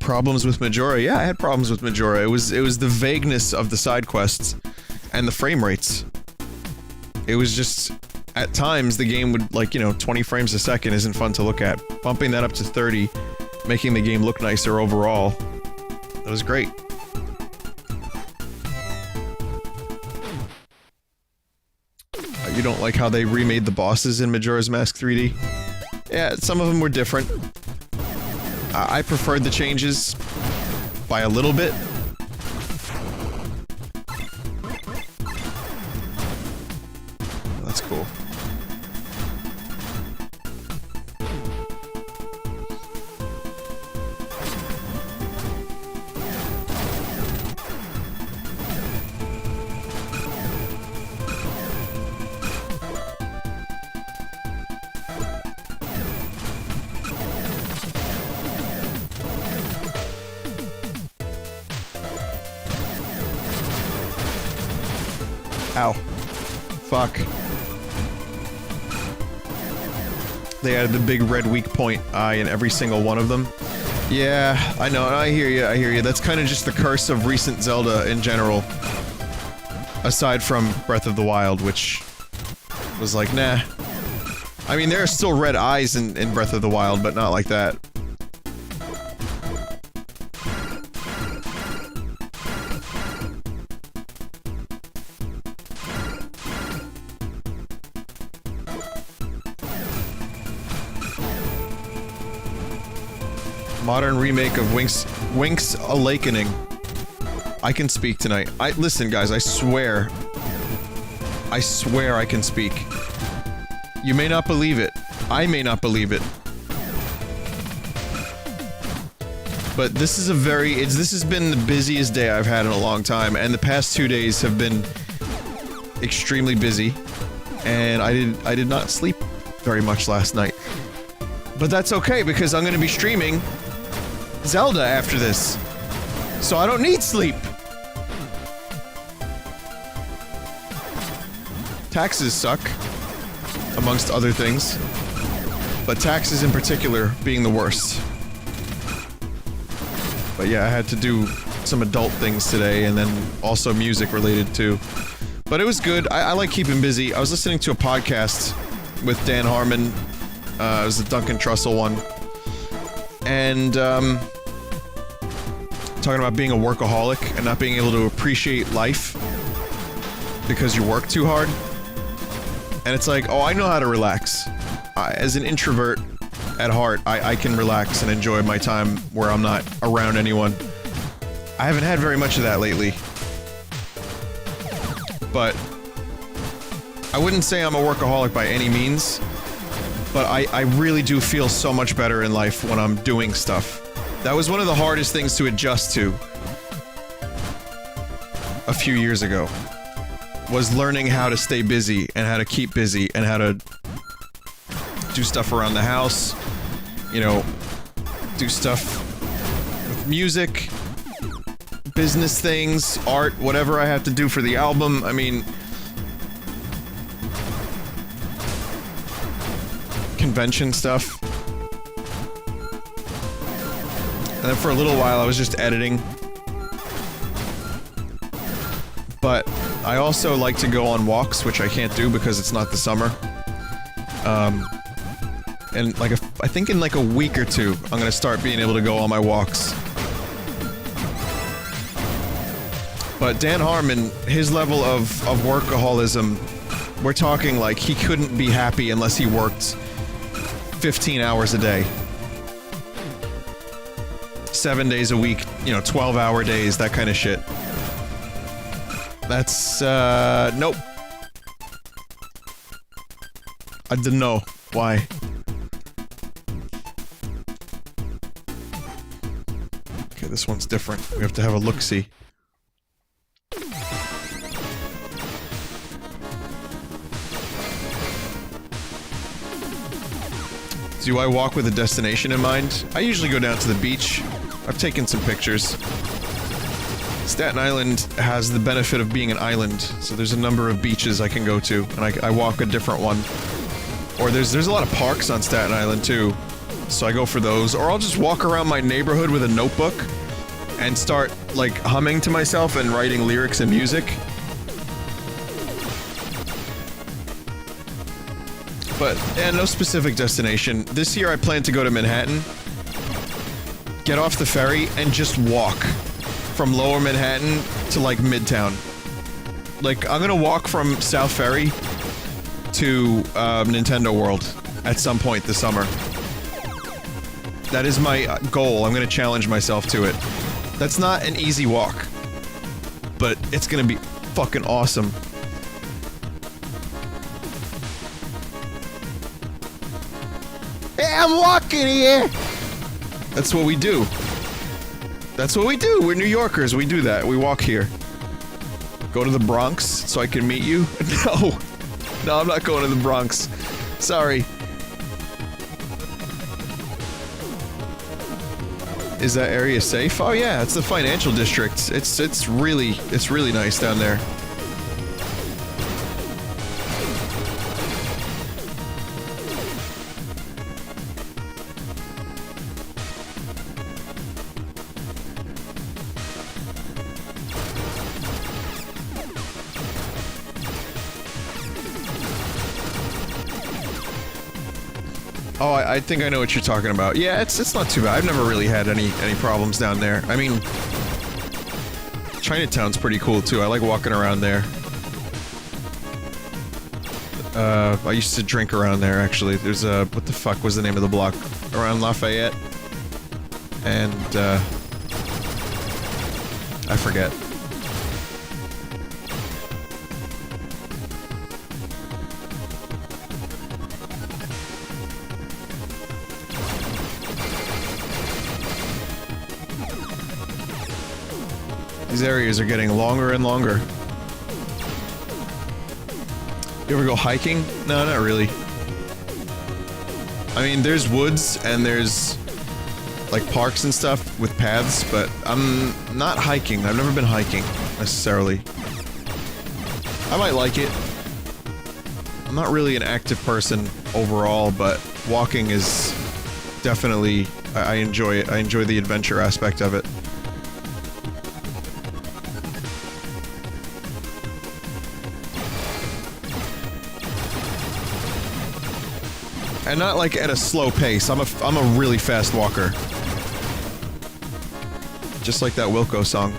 Problems with Majora? Yeah, I had problems with Majora. It was the vagueness of the side quests and the frame rates. It was just, at times, the game would, like, you know, 20 frames a second isn't fun to look at. Bumping that up to 30, making the game look nicer overall, that was great. You don't like how they remade the bosses in Majora's Mask 3D? Yeah, some of them were different. I preferred the changes by a little bit. That's cool. Ow. Fuck. They added the big red weak point eye in every single one of them. Yeah, I know, I hear you, I hear you. That's kind of just the curse of recent Zelda in general. Aside from Breath of the Wild, which was like, nah. I mean, there are still red eyes in Breath of the Wild, but not like that. Modern remake of Wink's Awakening. I can speak tonight. Listen, guys, I swear I can speak. You may not believe it. I may not believe it. But this is this has been the busiest day I've had in a long time, and the past 2 days have been extremely busy, and I did not sleep very much last night. But that's okay, because I'm gonna be streaming Zelda after this, so I don't need sleep. Taxes suck, amongst other things, but taxes in particular being the worst. But yeah, I had to do some adult things today, and then also music related too. But it was good. I like keeping busy. I was listening to a podcast with Dan Harmon. It was the Duncan Trussell one. And, talking about being a workaholic and not being able to appreciate life because you work too hard. And it's like, oh, I know how to relax. As an introvert at heart, I can relax and enjoy my time where I'm not around anyone. I haven't had very much of that lately. But I wouldn't say I'm a workaholic by any means. But I really do feel so much better in life when I'm doing stuff. That was one of the hardest things to adjust to a few years ago. Was learning how to stay busy and how to keep busy and how to do stuff around the house. You know, do stuff with music, business things, art, whatever I have to do for the album. I mean, convention stuff. And then for a little while I was just editing. But I also like to go on walks, which I can't do because it's not the summer. And like I think in like a week or two, I'm gonna start being able to go on my walks. But Dan Harmon, his level of workaholism, we're talking like he couldn't be happy unless he worked 15 hours a day. 7 days a week, you know, 12-hour days, that kind of shit. That's, nope. I didn't know. Why? this one's different. We have to have a look-see. Do I walk with a destination in mind? I usually go down to the beach. I've taken some pictures. Staten Island has the benefit of being an island, so there's a number of beaches I can go to, and I walk a different one. Or there's a lot of parks on Staten Island too, so I go for those. Or I'll just walk around my neighborhood with a notebook and start, like, humming to myself and writing lyrics and music. But, yeah, no specific destination. This year I plan to go to Manhattan, get off the ferry, and just walk from Lower Manhattan to, like, Midtown. Like, I'm gonna walk from South Ferry to, Nintendo World at some point this summer. That is my goal. I'm gonna challenge myself to it. That's not an easy walk, but it's gonna be fucking awesome. Hey, I'm walking here! That's what we do. That's what we do. We're New Yorkers. We do that. We walk here. Go to the Bronx so I can meet you? No. No, I'm not going to the Bronx. Sorry. Is that area safe? Oh yeah, it's the financial district. It's really nice down there. Oh, I think I know what you're talking about. Yeah, it's not too bad. I've never really had any problems down there. I mean, Chinatown's pretty cool too. I like walking around there. I used to drink around there actually. There's a what the fuck was the name of the block around Lafayette? And I forget. These areas are getting longer and longer. You ever go hiking? No, not really. I mean, there's woods and there's like parks and stuff with paths, but I'm not hiking. I've never been hiking necessarily. I might like it. I'm not really an active person overall, but walking is definitely, I enjoy it. I enjoy the adventure aspect of it. And not like at a slow pace. I'm a really fast walker. Just like that Wilco song.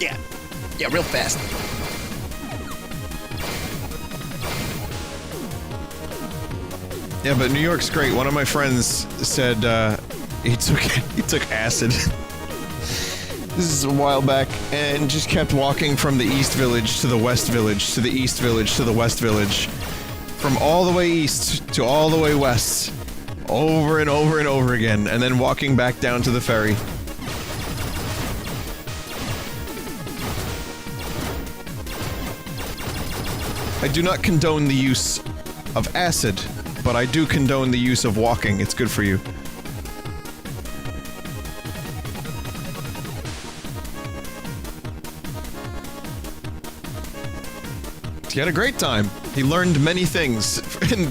Yeah, real fast. Yeah, but New York's great. One of my friends said he took acid. This is a while back, and just kept walking from the East Village to the West Village to the East Village to the West Village, from all the way east to all the way west, over and over and over again, and then walking back down to the ferry. I do not condone the use of acid, but I do condone the use of walking. It's good for you. He had a great time. He learned many things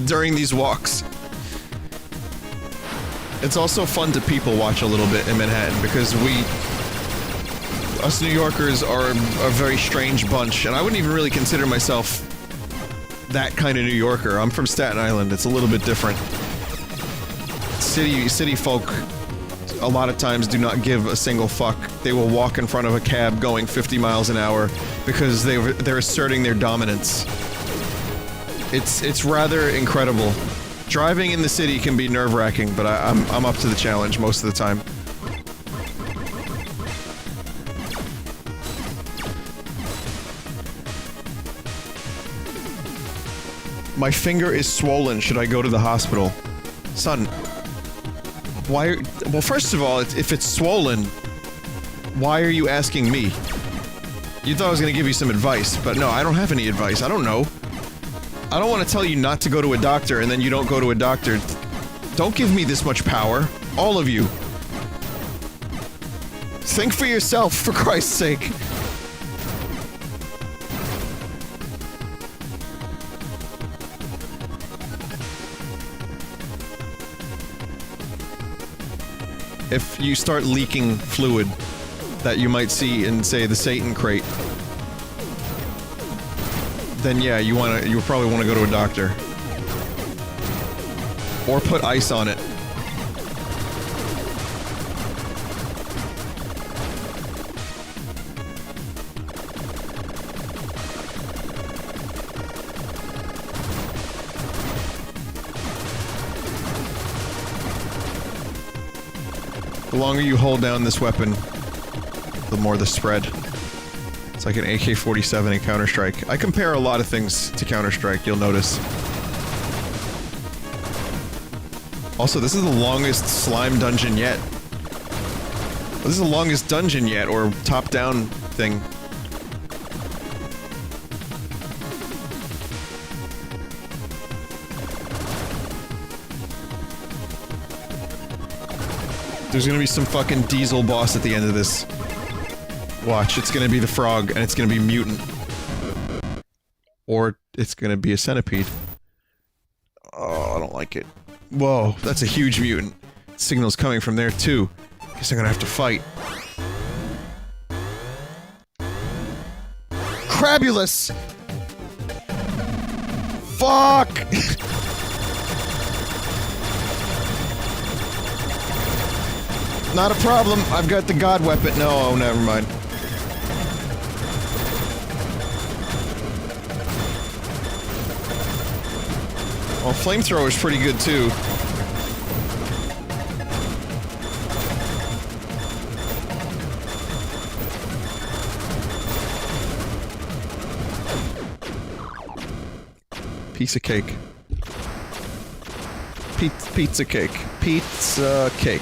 during these walks. It's also fun to people watch a little bit in Manhattan because us New Yorkers are a very strange bunch, and I wouldn't even really consider myself that kind of New Yorker. I'm from Staten Island. It's a little bit different. City folk a lot of times do not give a single fuck. They will walk in front of a cab going 50 miles an hour because they're asserting their dominance. It's rather incredible. Driving in the city can be nerve-wracking, but I'm up to the challenge most of the time. My finger is swollen. Should I go to the hospital? Son. Why are- well, first of all, if it's swollen, why are you asking me? You thought I was gonna give you some advice, but no, I don't have any advice. I don't know. I don't want to tell you not to go to a doctor and then you don't go to a doctor. Don't give me this much power. All of you. Think for yourself, for Christ's sake. If you start leaking fluid that you might see in, say, the Satan crate, then yeah, you probably want to go to a doctor. Or put ice on it. The longer you hold down this weapon, the more the spread. It's like an AK-47 in Counter-Strike. I compare a lot of things to Counter-Strike, you'll notice. Also, this is the longest slime dungeon yet. This is the longest dungeon yet, or top-down thing. There's gonna be some fucking diesel boss at the end of this. Watch, it's gonna be the frog, and it's gonna be mutant. Or it's gonna be a centipede. Oh, I don't like it. Whoa, that's a huge mutant. Signal's coming from there too. Guess I'm gonna have to fight. Crabulous! Fuck! Not a problem, I've got the god weapon. No, oh, never mind. Well, flamethrower is pretty good too. Piece of cake. Pizza cake. Pizza cake.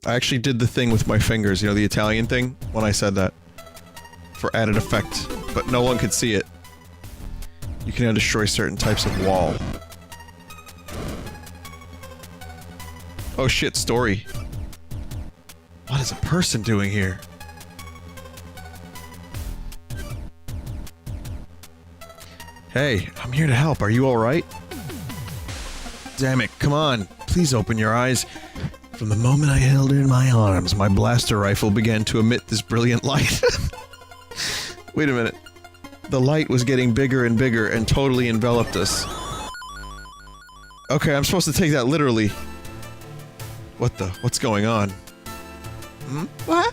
I actually did the thing with my fingers, you know, the Italian thing, when I said that. For added effect. But no one could see it. You can now destroy certain types of wall. Oh shit, story. What is a person doing here? Hey, I'm here to help. Are you alright? Damn it, come on. Please open your eyes. From the moment I held her in my arms, my blaster rifle began to emit this brilliant light. Wait a minute. The light was getting bigger and bigger and totally enveloped us. Okay, I'm supposed to take that literally. What the? What's going on? Hmm? What?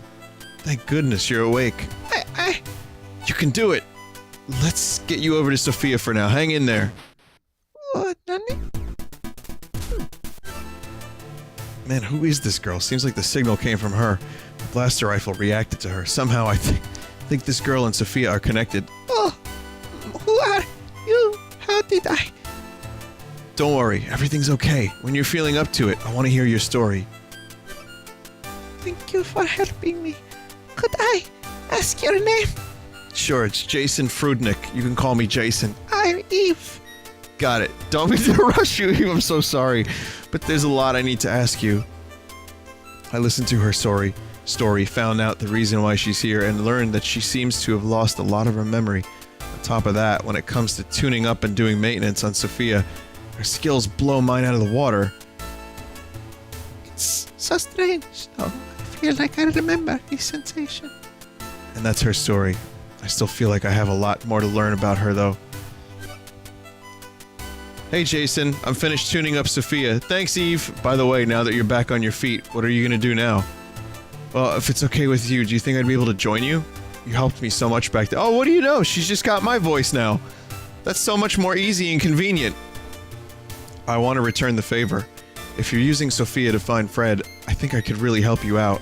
Thank goodness you're awake. You can do it! Let's get you over to Sophia for now. Hang in there. What, Nanny? Man, who is this girl? Seems like the signal came from her. The blaster rifle reacted to her. Somehow I think this girl and Sophia are connected. Oh, who are you? How did I? Don't worry, everything's okay. When you're feeling up to it, I want to hear your story. Thank you for helping me. Could I ask your name? Sure, it's Jason Frudnick. You can call me Jason. I'm Eve. Got it. Don't mean to rush you, Eve. I'm so sorry. But there's a lot I need to ask you. I listened to her story, found out the reason why she's here, and learned that she seems to have lost a lot of her memory. On top of that, when it comes to tuning up and doing maintenance on Sophia, her skills blow mine out of the water. It's so strange, though. I feel like I remember this sensation. And that's her story. I still feel like I have a lot more to learn about her, though. Hey Jason, I'm finished tuning up Sophia. Thanks, Eve. By the way, now that you're back on your feet, what are you gonna do now? Well, if it's okay with you, do you think I'd be able to join you? You helped me so much back then. Oh, what do you know? She's just got my voice now. That's so much more easy and convenient. I want to return the favor. If you're using Sophia to find Fred, I think I could really help you out.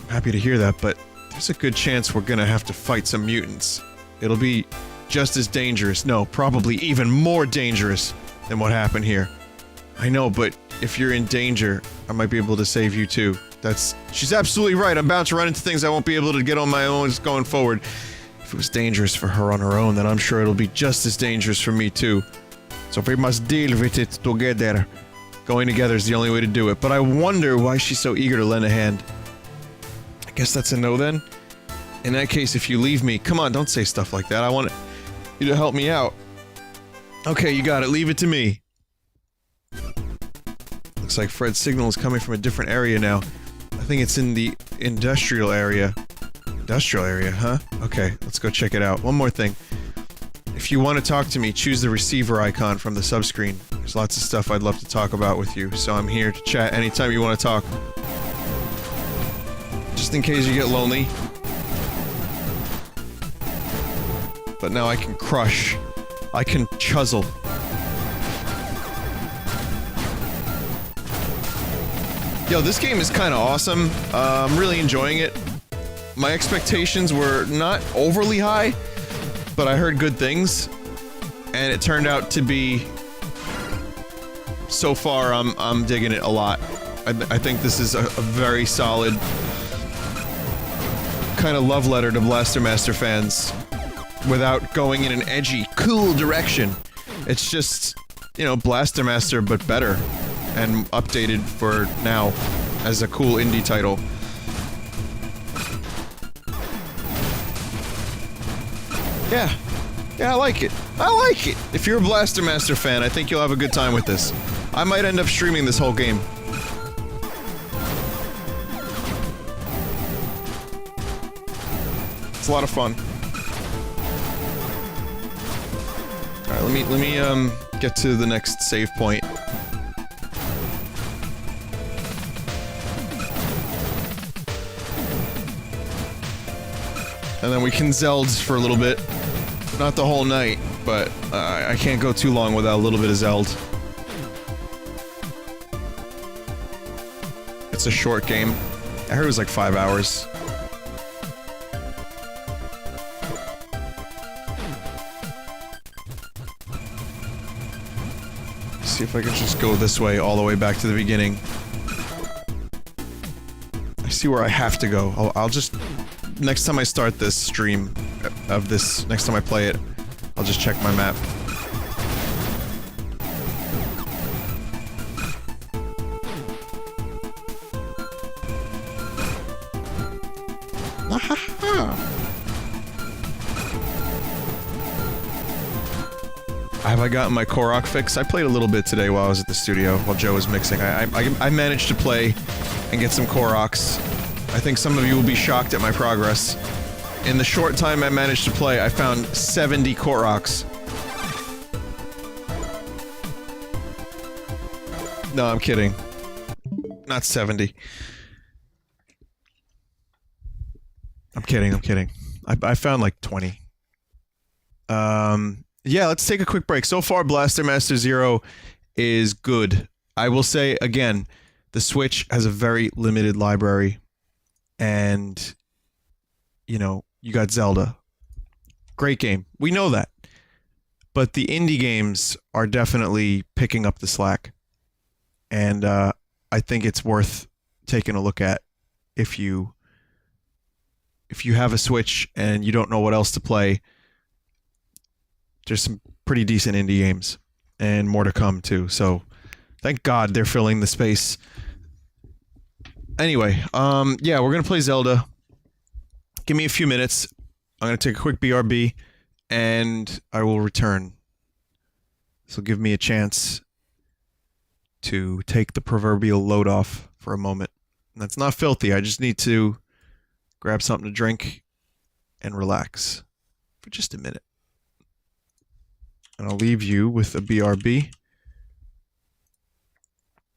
I'm happy to hear that, but there's a good chance we're gonna have to fight some mutants. It'll be just as dangerous. No, probably even more dangerous than what happened here. I know, but if you're in danger, I might be able to save you too. She's absolutely right. I'm bound to run into things I won't be able to get on my own going forward. If it was dangerous for her on her own, then I'm sure it'll be just as dangerous for me too. So we must deal with it together. Going together is the only way to do it. But I wonder why she's so eager to lend a hand. I guess that's a no then? In that case, if you leave me... Come on, don't say stuff like that. I want you to help me out. Okay, you got it. Leave it to me. Looks like Fred's signal is coming from a different area now. I think it's in the industrial area. Industrial area, huh? Okay, let's go check it out. One more thing. If you want to talk to me, choose the receiver icon from the subscreen. There's lots of stuff I'd love to talk about with you, so I'm here to chat anytime you want to talk. Just in case you get lonely. But now I can crush. I can chisel. Yo, this game is kind of awesome. I'm really enjoying it. My expectations were not overly high, but I heard good things, and it turned out to be... So far, I'm digging it a lot. I think this is a very solid kind of love letter to Blaster Master fans, without going in an edgy, cool direction. It's just, you know, Blaster Master, but better, and updated for now as a cool indie title. Yeah. Yeah, I like it. I like it! If you're a Blaster Master fan, I think you'll have a good time with this. I might end up streaming this whole game. It's a lot of fun. Alright, let me get to the next save point. And then we can Zelds for a little bit. Not the whole night, but I can't go too long without a little bit of Zelda. It's a short game. I heard it was like 5 hours. See if I can just go this way all the way back to the beginning. I see where I have to go. I'll just... Next time I start this stream of this, next time I play it, I'll just check my map. Have I gotten my Korok fix? I played a little bit today while I was at the studio, while Joe was mixing. I managed to play and get some Koroks. I think some of you will be shocked at my progress. In the short time I managed to play, I found 70 Koroks. No, I'm kidding. Not 70. I'm kidding. I found like 20. Yeah, let's take a quick break. So far, Blaster Master Zero is good. I will say, again, the Switch has a very limited library. And, you know, you got Zelda. Great game. We know that. But the indie games are definitely picking up the slack. And I think it's worth taking a look at if you have a Switch and you don't know what else to play. There's some pretty decent indie games. And more to come, too. So, thank God they're filling the space. Anyway, yeah, we're gonna play Zelda. Give me a few minutes. I'm gonna take a quick BRB, and I will return. This will give me a chance to take the proverbial load off for a moment. And that's not filthy, I just need to grab something to drink and relax for just a minute. And I'll leave you with a BRB.